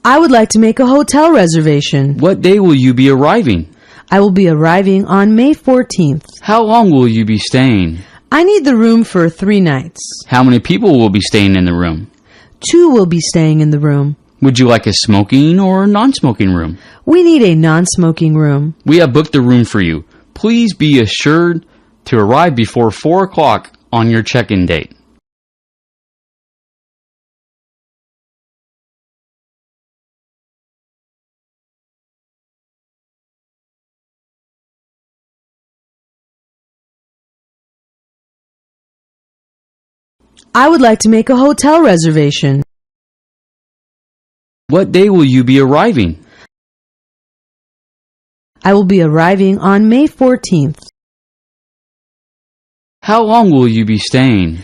I would like to make a hotel reservation. What day will you be arriving? I will be arriving on May 14th. How long will you be staying? I need the room for 3 nights. How many people will be staying in the room? 2 will be staying in the room. Would you like a smoking or non-smoking room? We need a non-smoking room. We have booked a room for you. Please be assured to arrive before 4 o'clock on your check-in date. I would like to make a hotel reservation. What day will you be arriving? I will be arriving on May 14th. How long will you be staying?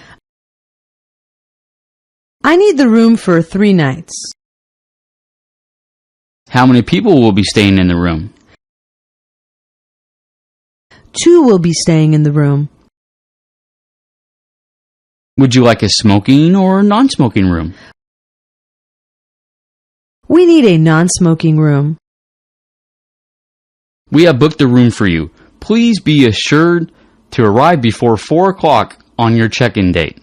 I need the room for 3 nights. How many people will be staying in the room? 2 will be staying in the room. Would you like a smoking or non-smoking room? We need a non-smoking room. We have booked a room for you. Please be assured to arrive before 4 o'clock on your check-in date.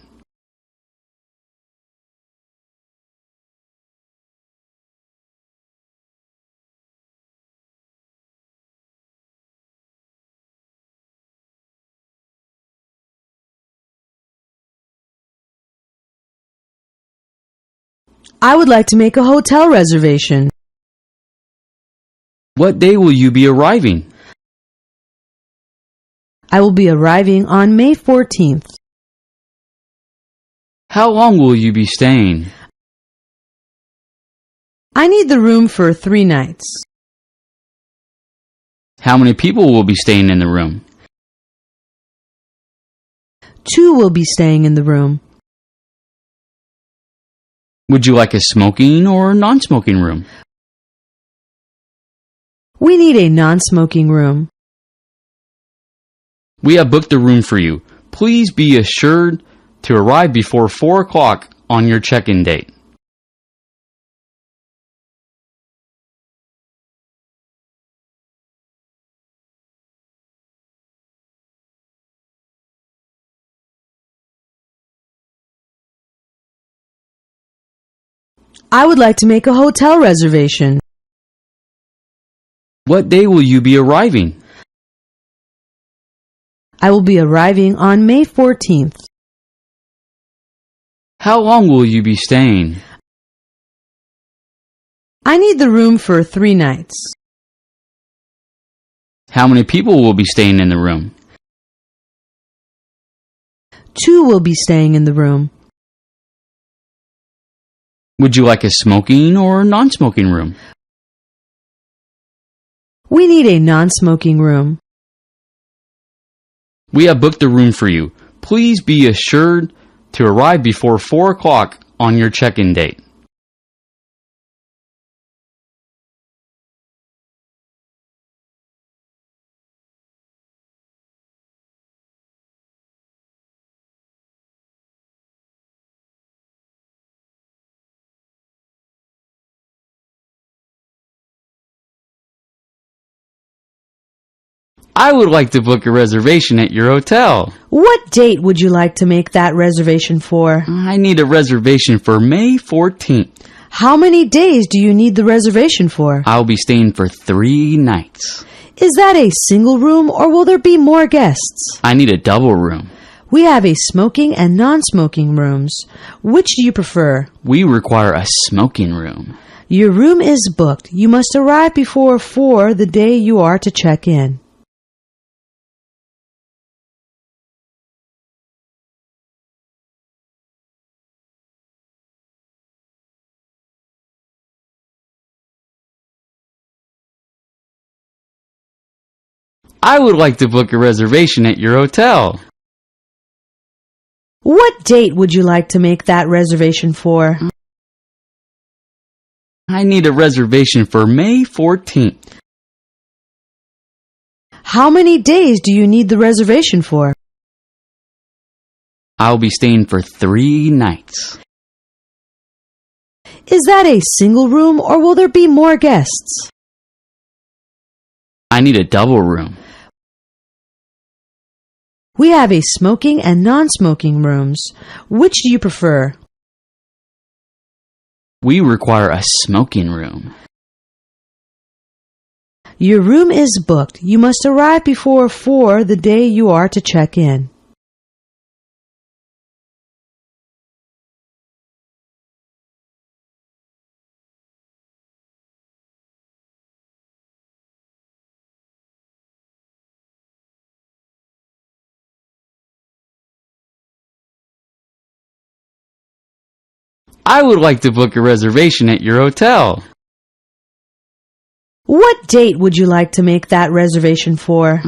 I would like to make a hotel reservation. What day will you be arriving? I will be arriving on May 14th. How long will you be staying? I need the room for 3 nights. How many people will be staying in the room? 2 will be staying in the room. Would you like a smoking or non-smoking room? We need a non-smoking room. We have booked a room for you. Please be assured to arrive before 4 o'clock on your check-in date. I would like to make a hotel reservation. What day will you be arriving? I will be arriving on May 14th. How long will you be staying? I need the room for 3 nights. How many people will be staying in the room? 2 will be staying in the room. Would you like a smoking or non-smoking room? We need a non-smoking room. We have booked a room for you. Please be assured to arrive before 4 o'clock on your check-in date. I would like to book a reservation at your hotel. What date would you like to make that reservation for? I need a reservation for May 14th. How many days do you need the reservation for? I'll be staying for 3 nights. Is that a single room or will there be more guests? I need a double room. We have a smoking and non-smoking rooms. Which do you prefer? We require a smoking room. Your room is booked. You must arrive before 4 the day you are to check in. I would like to book a reservation at your hotel. What date would you like to make that reservation for? I need a reservation for May 14th. How many days do you need the reservation for? I'll be staying for 3 nights. Is that a single room or will there be more guests? I need a double room. We have a smoking and non-smoking rooms. Which do you prefer? We require a smoking room. Your room is booked. You must arrive before 4 the day you are to check in. I would like to book a reservation at your hotel. What date would you like to make that reservation for?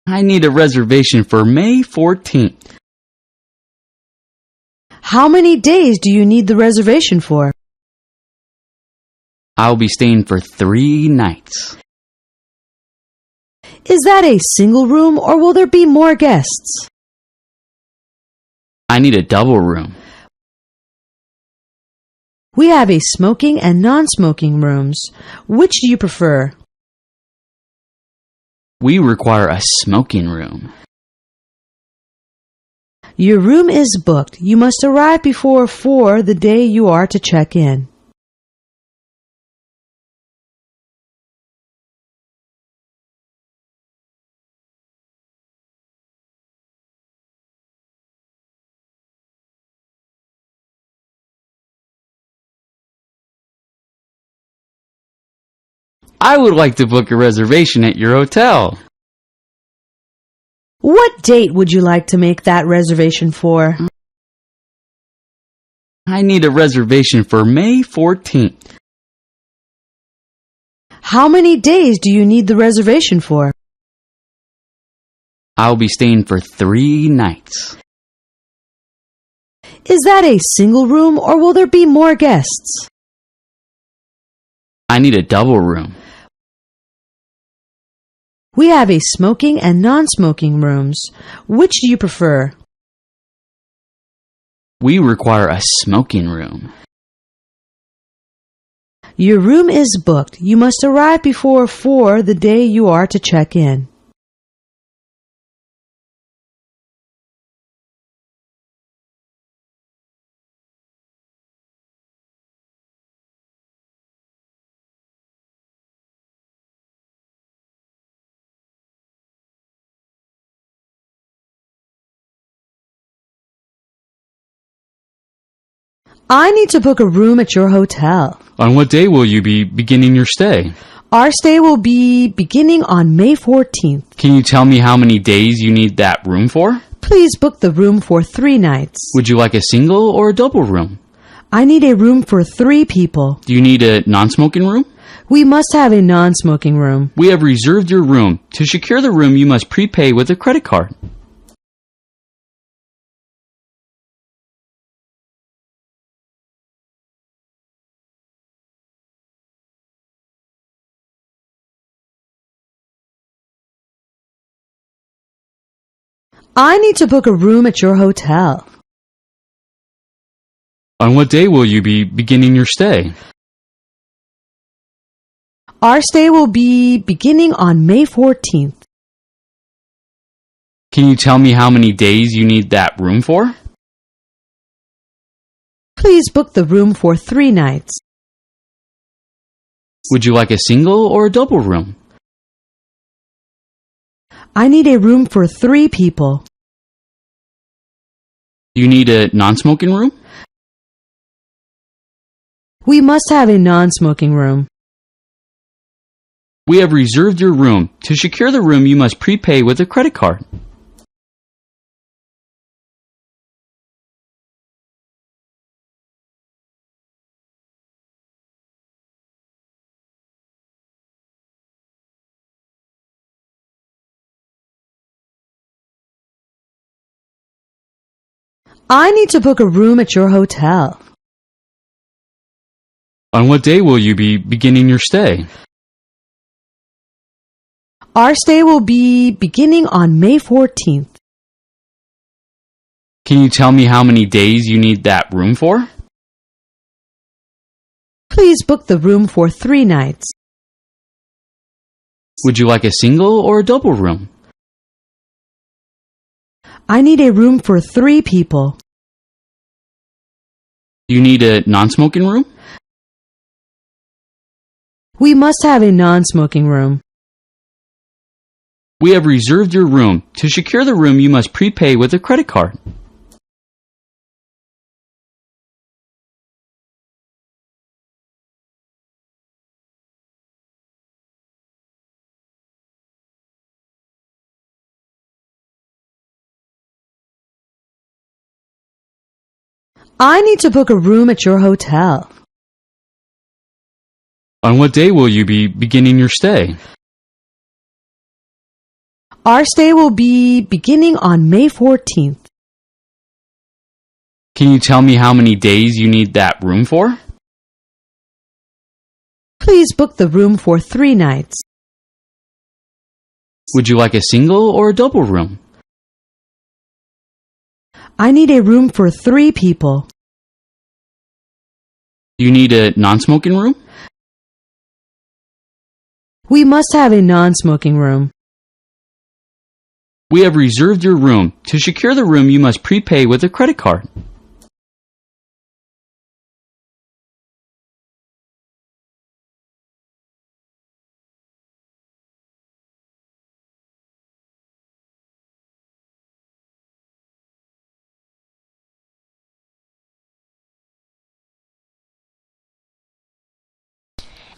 I need a reservation for May 14th. How many days do you need the reservation for? I'll be staying for 3 nights. Is that a single room or will there be more guests? I need a double room. We have a smoking and non-smoking rooms. Which do you prefer? We require a smoking room. Your room is booked. You must arrive before 4 the day you are to check in. I would like to book a reservation at your hotel. What date would you like to make that reservation for? I need a reservation for May 14th. How many days do you need the reservation for? I'll be staying for 3 nights. Is that a single room or will there be more guests? I need a double room. We have a smoking and non-smoking rooms. Which do you prefer? We require a smoking room. Your room is booked. You must arrive before 4 the day you are to check in. I need to book a room at your hotel. On what day will you be beginning your stay? Our stay will be beginning on May 14th. Can you tell me how many days you need that room for? Please book the room for 3 nights. Would you like a single or a double room? I need a room for 3 people. Do you need a non-smoking room? We must have a non-smoking room. We have reserved your room. To secure the room, you must prepay with a credit card. I need to book a room at your hotel. On what day will you be beginning your stay? Our stay will be beginning on May 14th. Can you tell me how many days you need that room for? Please book the room for 3 nights. Would you like a single or a double room? I need a room for 3 people. Do you need a non-smoking room? We must have a non-smoking room. We have reserved your room. To secure the room, you must prepay with a credit card. I need to book a room at your hotel. On what day will you be beginning your stay? Our stay will be beginning on May 14th. Can you tell me how many days you need that room for? Please book the room for 3 nights. Would you like a single or a double room? I need a room for 3 people. You need a non-smoking room? We must have a non-smoking room. We have reserved your room. To secure the room, you must prepay with a credit card. I need to book a room at your hotel. On what day will you be beginning your stay? Our stay will be beginning on May 14th. Can you tell me how many days you need that room for? Please book the room for 3 nights. Would you like a single or a double room? I need a room for 3 people. You need a non-smoking room? We must have a non-smoking room. We have reserved your room. To secure the room, you must prepay with a credit card.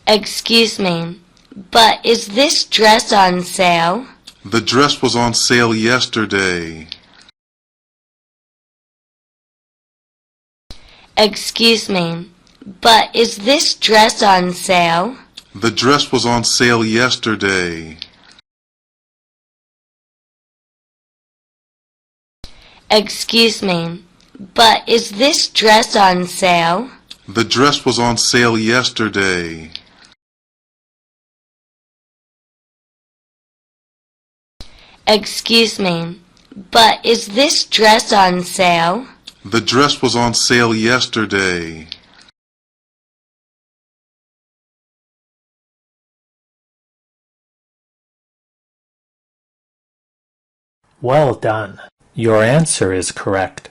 Excuse me, but is this dress on sale? The dress was on sale yesterday. Excuse me, but is this dress on sale? The dress was on sale yesterday. Excuse me, but is this dress on sale? The dress was on sale yesterday. Excuse me, but is this dress on sale? The dress was on sale yesterday. Well done. Your answer is correct.